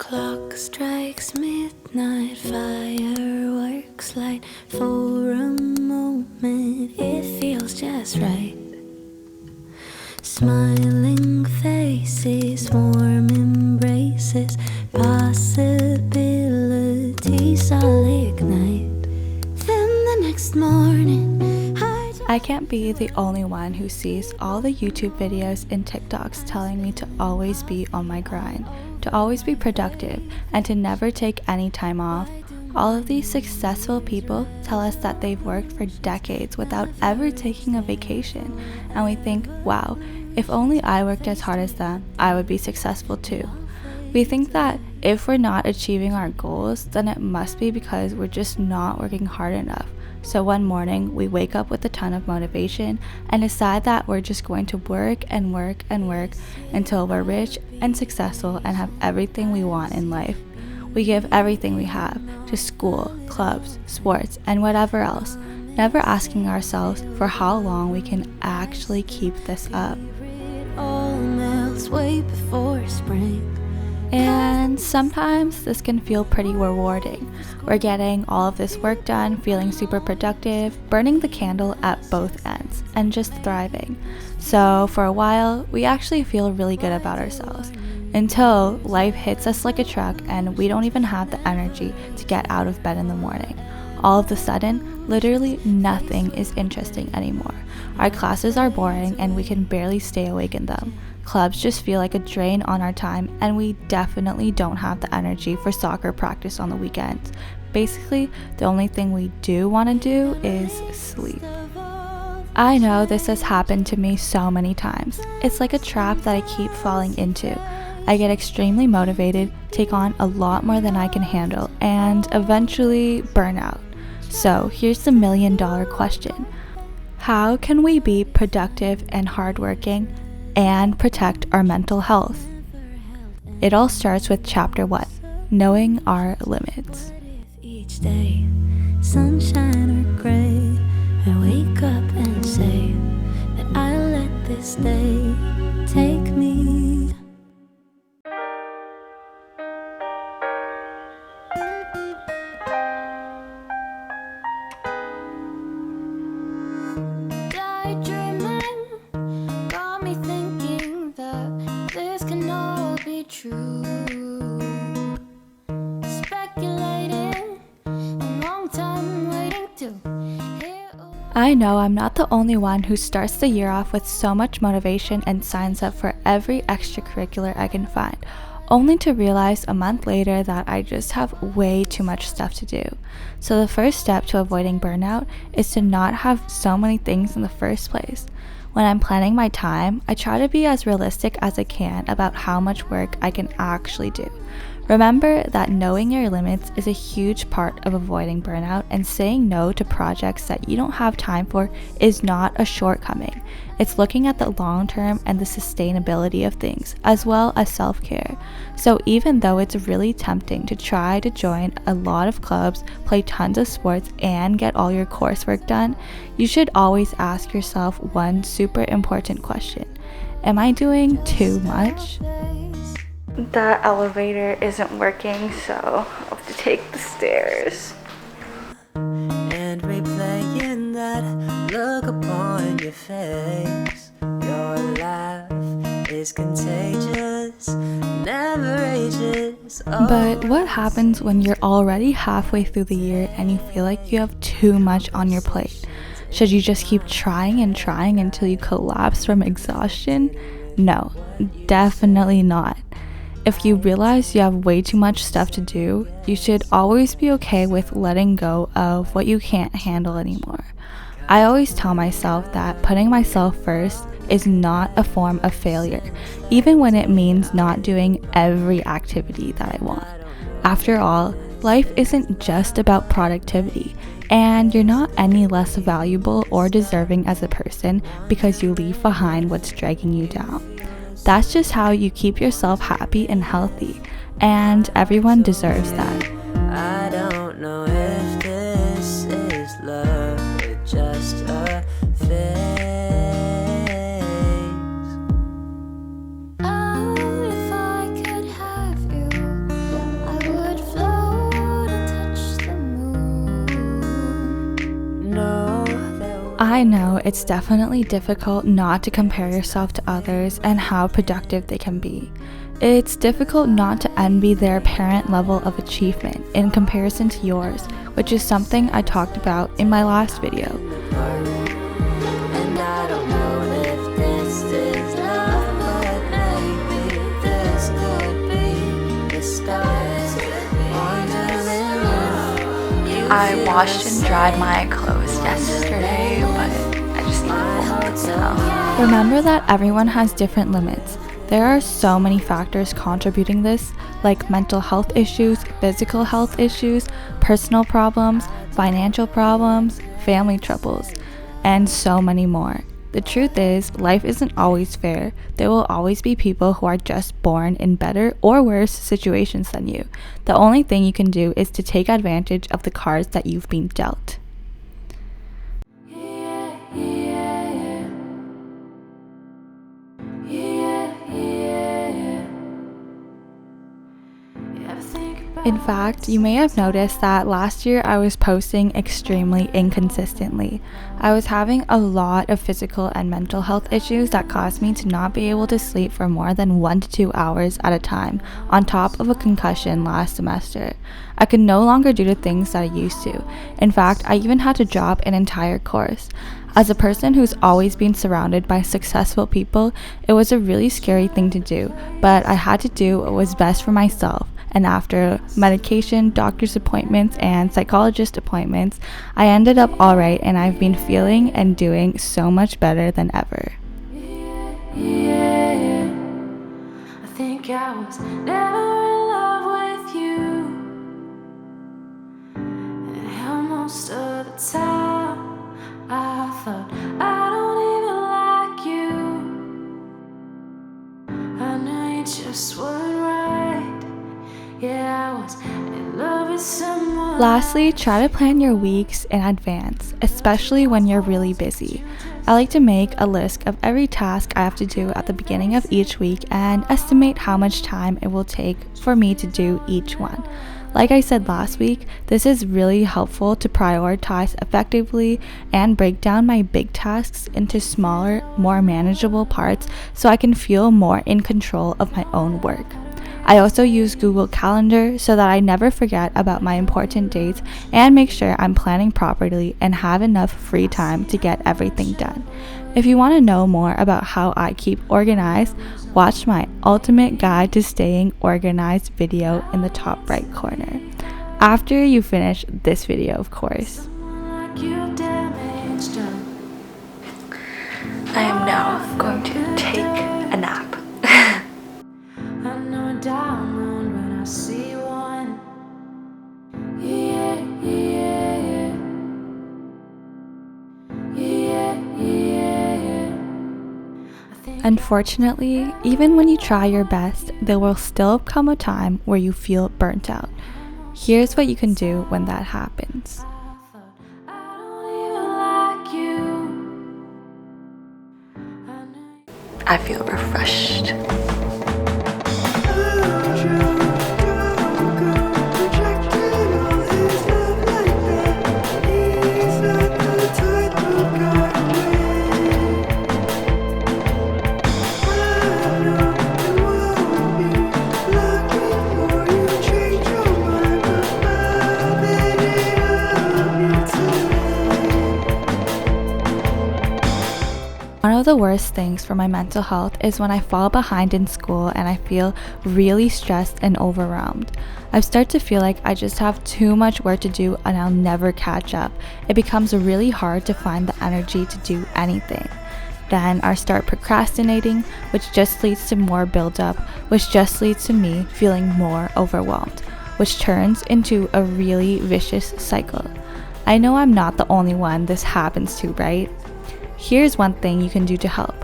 Clock strikes midnight, fireworks light. For a moment it feels just right. Smiling faces, warm embraces, possibilities all ignite. Then the next morning I can't be the only one who sees all the YouTube videos and TikToks telling me to always be on my grind, to always be productive, and to never take any time off. All of these successful people tell us that they've worked for decades without ever taking a vacation, and we think, wow, if only I worked as hard as them, I would be successful too. We think that if we're not achieving our goals, then it must be because we're just not working hard enough. So one morning, we wake up with a ton of motivation and decide that we're just going to work and work and work until we're rich and successful and have everything we want in life. We give everything we have to school, clubs, sports, and whatever else, never asking ourselves for how long we can actually keep this up. it all melts way before spring. And sometimes this can feel pretty rewarding. We're getting all of this work done, feeling super productive, burning the candle at both ends, and just thriving. So for a while, we actually feel really good about ourselves, until life hits us like a truck and we don't even have the energy to get out of bed in the morning. All of a sudden, literally nothing is interesting anymore. Our classes are boring and we can barely stay awake in them. Clubs just feel like a drain on our time, and we definitely don't have the energy for soccer practice on the weekends. Basically, the only thing we do want to do is sleep. I know this has happened to me so many times. It's like a trap that I keep falling into. I get extremely motivated, take on a lot more than I can handle, and eventually burn out. So here's the $1 million question. How can we be productive and hardworking and protect our mental health? It all starts with chapter 1, knowing our limits. Each day, sunshine or gray, I wake up and say that I let this day take me. Daydreaming got me thinking that this can all be true. Speculating, a long time waiting to hear. I know I'm not the only one who starts the year off with so much motivation and signs up for every extracurricular I can find, only to realize a month later that I just have way too much stuff to do. So the first step to avoiding burnout is to not have so many things in the first place. When I'm planning my time, I try to be as realistic as I can about how much work I can actually do. Remember that knowing your limits is a huge part of avoiding burnout, and saying no to projects that you don't have time for is not a shortcoming. It's looking at the long term and the sustainability of things, as well as self-care. So even though it's really tempting to try to join a lot of clubs, play tons of sports, and get all your coursework done, you should always ask yourself one super important question. Am I doing too much? The elevator isn't working, so I'll have to take the stairs. And replaying that look upon your face. Your laugh is contagious, never ages. But what happens when you're already halfway through the year and you feel like you have too much on your plate? Should you just keep trying and trying until you collapse from exhaustion? No, definitely not. If you realize you have way too much stuff to do, you should always be okay with letting go of what you can't handle anymore. I always tell myself that putting myself first is not a form of failure, even when it means not doing every activity that I want. After all, life isn't just about productivity, and you're not any less valuable or deserving as a person because you leave behind what's dragging you down. That's just how you keep yourself happy and healthy, and everyone deserves that. I don't know if this is love or just a phase. Oh, if I could have you I know it's definitely difficult not to compare yourself to others and how productive they can be. It's difficult not to envy their apparent level of achievement in comparison to yours, which is something I talked about in my last video. And I don't know if this is love, but maybe this could be the stars. I washed and dried my clothes yesterday, but I just need to fold them now. Remember that everyone has different limits. There are so many factors contributing this, like mental health issues, physical health issues, personal problems, financial problems, family troubles, and so many more. The truth is, life isn't always fair. There will always be people who are just born in better or worse situations than you. The only thing you can do is to take advantage of the cards that you've been dealt. In fact, you may have noticed that last year I was posting extremely inconsistently. I was having a lot of physical and mental health issues that caused me to not be able to sleep for more than 1 to 2 hours at a time, on top of a concussion last semester. I could no longer do the things that I used to. In fact, I even had to drop an entire course. As a person who's always been surrounded by successful people, it was a really scary thing to do, but I had to do what was best for myself. And after medication, doctor's appointments, and psychologist appointments, I ended up alright, and I've been feeling and doing so much better than ever. I think I was never in love with you, and hell, most of the time I thought I don't even like you. I know you just weren't right. Yeah, I was in love with someone. Lastly, try to plan your weeks in advance, especially when you're really busy. I like to make a list of every task I have to do at the beginning of each week and estimate how much time it will take for me to do each one. Like I said last week, this is really helpful to prioritize effectively and break down my big tasks into smaller, more manageable parts so I can feel more in control of my own work. I also use Google Calendar so that I never forget about my important dates and make sure I'm planning properly and have enough free time to get everything done. If you want to know more about how I keep organized, watch my Ultimate Guide to Staying Organized video in the top right corner. After you finish this video, of course. I am now going to take a nap. Diamond when I see one. Unfortunately, even when you try your best, there will still come a time where you feel burnt out. Here's what you can do when that happens. I feel refreshed. One of the worst things for my mental health is when I fall behind in school and I feel really stressed and overwhelmed. I start to feel like I just have too much work to do and I'll never catch up. It becomes really hard to find the energy to do anything. Then I start procrastinating, which just leads to more buildup, which just leads to me feeling more overwhelmed, which turns into a really vicious cycle. I know I'm not the only one this happens to, right? Here's one thing you can do to help.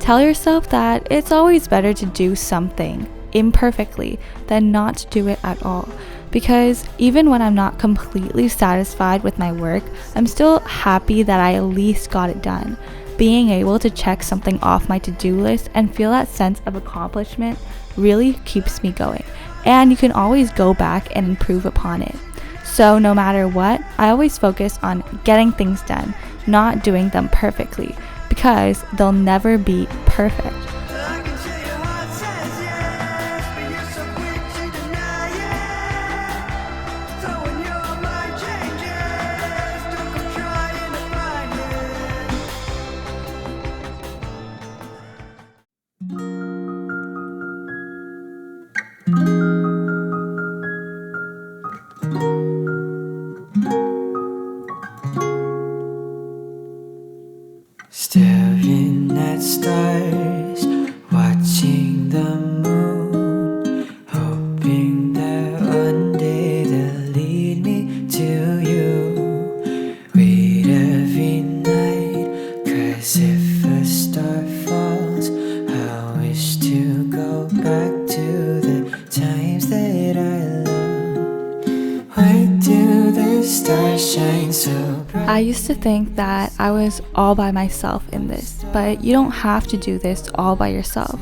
Tell yourself that it's always better to do something imperfectly than not to do it at all. Because even when I'm not completely satisfied with my work, I'm still happy that I at least got it done. Being able to check something off my to-do list and feel that sense of accomplishment really keeps me going. And you can always go back and improve upon it. So no matter what, I always focus on getting things done, not doing them perfectly, because they'll never be perfect. Staring at stars, watching the moon, hoping that one day they'll lead me to you. Wait every night, 'cause if a star falls, I wish to go back to the times that I love. Why do the stars shine so bright? I used to think that I was all by myself in this, but you don't have to do this all by yourself.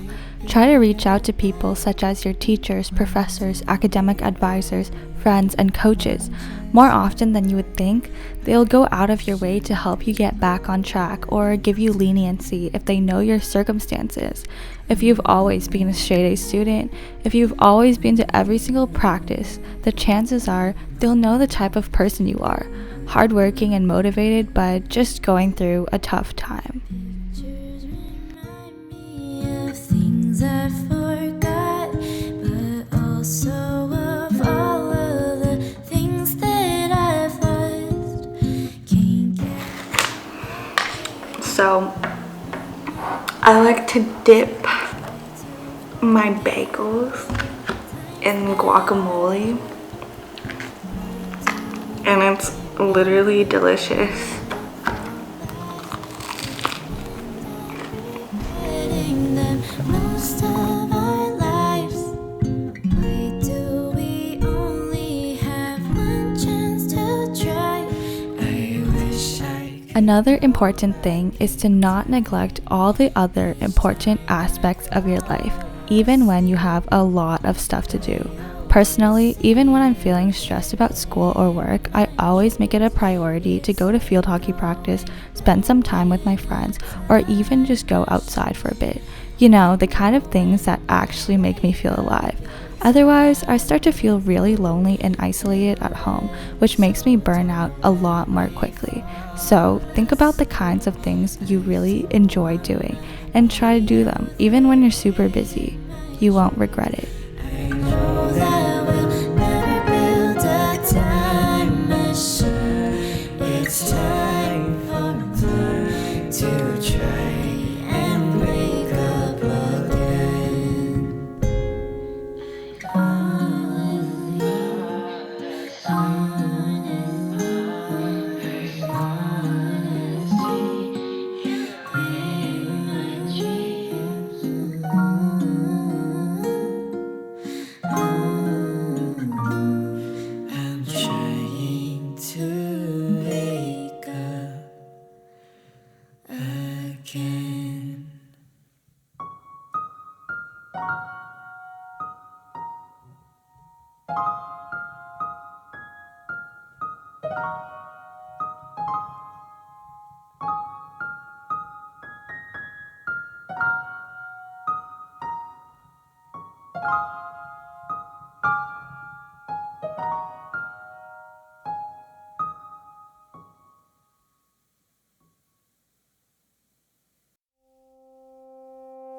Try to reach out to people such as your teachers, professors, academic advisors, friends, and coaches. More often than you would think, they'll go out of your way to help you get back on track or give you leniency if they know your circumstances. If you've always been a straight A student, if you've always been to every single practice, the chances are they'll know the type of person you are. Hardworking and motivated, but just going through a tough time. Pictures remind me of things I forgot, but also of all of the things that I've lost. Can't get So, I like to dip my bagels in guacamole, and it's literally delicious. getting them most of our lives. Why do we only have one chance to try? I wish I Another important thing is to not neglect all the other important aspects of your life, even when you have a lot of stuff to do. Personally, even when I'm feeling stressed about school or work, I always make it a priority to go to field hockey practice, spend some time with my friends, or even just go outside for a bit. You know, the kind of things that actually make me feel alive. Otherwise, I start to feel really lonely and isolated at home, which makes me burn out a lot more quickly. So, think about the kinds of things you really enjoy doing and try to do them, even when you're super busy. You won't regret it. Know that we'll never build a time machine. It's time for me to try and wake up again. I'm trying to wake up again.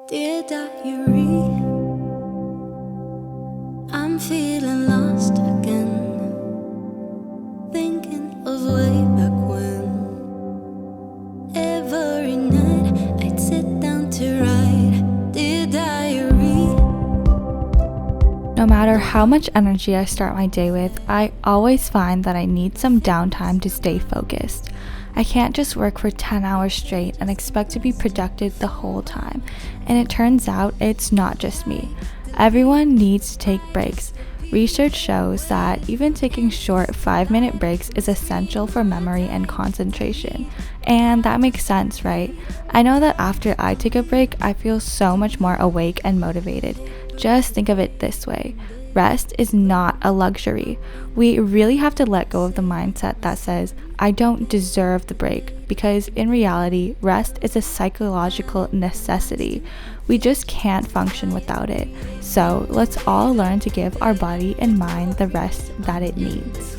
Dear diary, I'm feeling lost again, thinking of way back when. Every night I'd sit down to write, dear diary. No matter how much energy I start my day with, I always find that I need some downtime to stay focused. I can't just work for 10 hours straight and expect to be productive the whole time. And it turns out it's not just me. Everyone needs to take breaks. Research shows that even taking short 5-minute breaks is essential for memory and concentration. And that makes sense, right? I know that after I take a break, I feel so much more awake and motivated. Just think of it this way. Rest is not a luxury. We really have to let go of the mindset that says, I don't deserve the break, because in reality, rest is a psychological necessity. We just can't function without it. So let's all learn to give our body and mind the rest that it needs.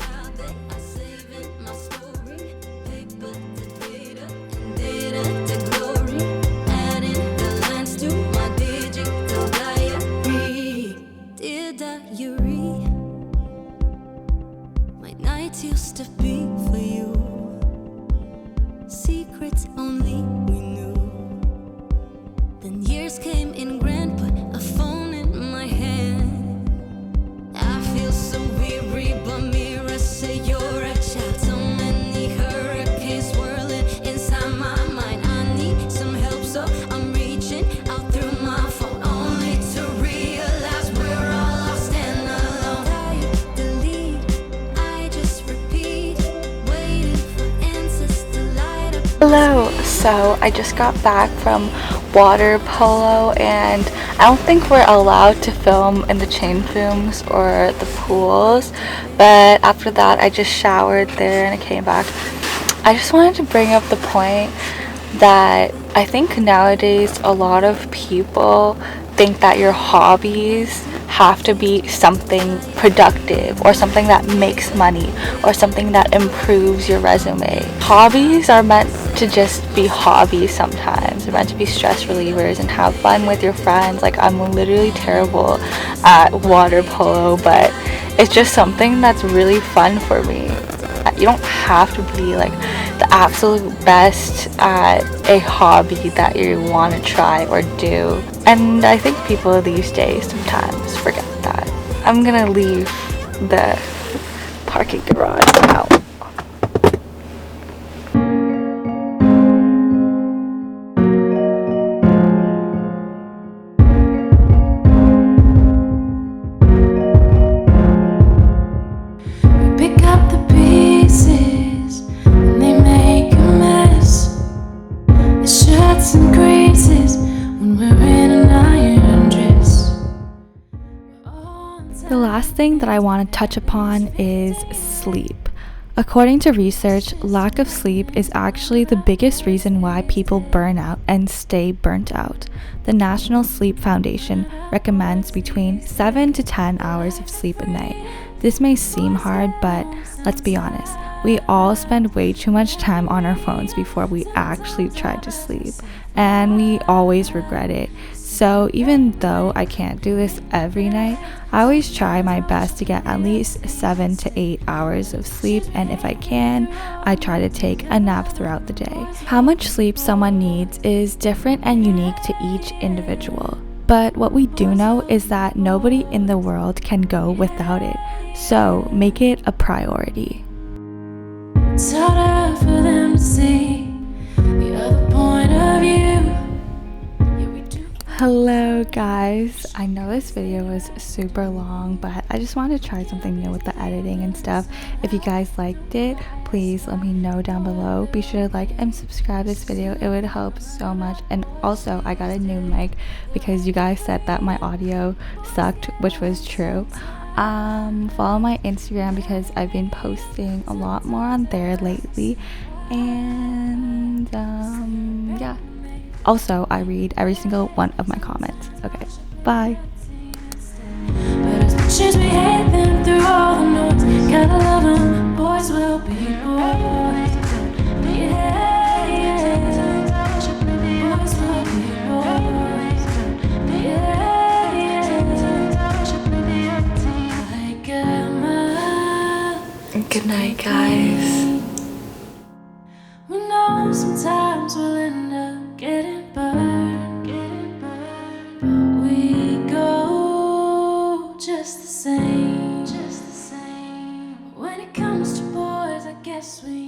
Used to be for you, secrets only we knew. Then years came in grand, put a phone in my hand. I feel so weary, but mirrors say you're a child. So many hurricanes swirling inside my mind. I need some help, so I'm reaching out through my phone, only to realize we're all lost and alone. Hello, so I just got back from water polo and I don't think we're allowed to film in the chain rooms or the pools, but after that I just showered there and I came back. I just wanted to bring up the point that I think nowadays a lot of people think that your hobbies have to be something productive or something that makes money or something that improves your resume. Hobbies are meant to just be hobbies sometimes. They're meant to be stress relievers and have fun with your friends. Like, I'm literally terrible at water polo, but it's just something that's really fun for me. You don't have to be like the absolute best at a hobby that you want to try or do. And I think people these days sometimes forget that. I'm gonna leave the parking garage now. Pick up the pieces and they make a mess. The shirts and creases when we're in an iron dress. The last thing that I want to touch upon is sleep. According to research, lack of sleep is actually the biggest reason why people burn out and stay burnt out. The National Sleep Foundation recommends between 7 to 10 hours of sleep a night. This may seem hard, but let's be honest, we all spend way too much time on our phones before we actually try to sleep, and we always regret it. So even though I can't do this every night, I always try my best to get at least 7 to 8 hours of sleep, and if I can, I try to take a nap throughout the day. How much sleep someone needs is different and unique to each individual. But what we do know is that nobody in the world can go without it. So make it a priority. It's harder for them to see the other point of view. Yeah, we do. Hello guys, I know this video was super long, but I just wanted to try something new with the editing and stuff. If you guys liked it, please let me know down below. Be sure to like and subscribe this video, it would help so much. And also, I got a new mic because you guys said that my audio sucked, which was true. Follow my Instagram because I've been posting a lot more on there lately, and yeah. Also, I read every single one of my comments. Okay, bye. But as much as we hate them through all the noise, gotta love them, boys will be boys. Yeah, yeah. Boys will be boys. Yeah, yeah. Like Good night, guys. we know sometimes we'll end up getting burned, but we go just the same. When it comes to boys, I guess we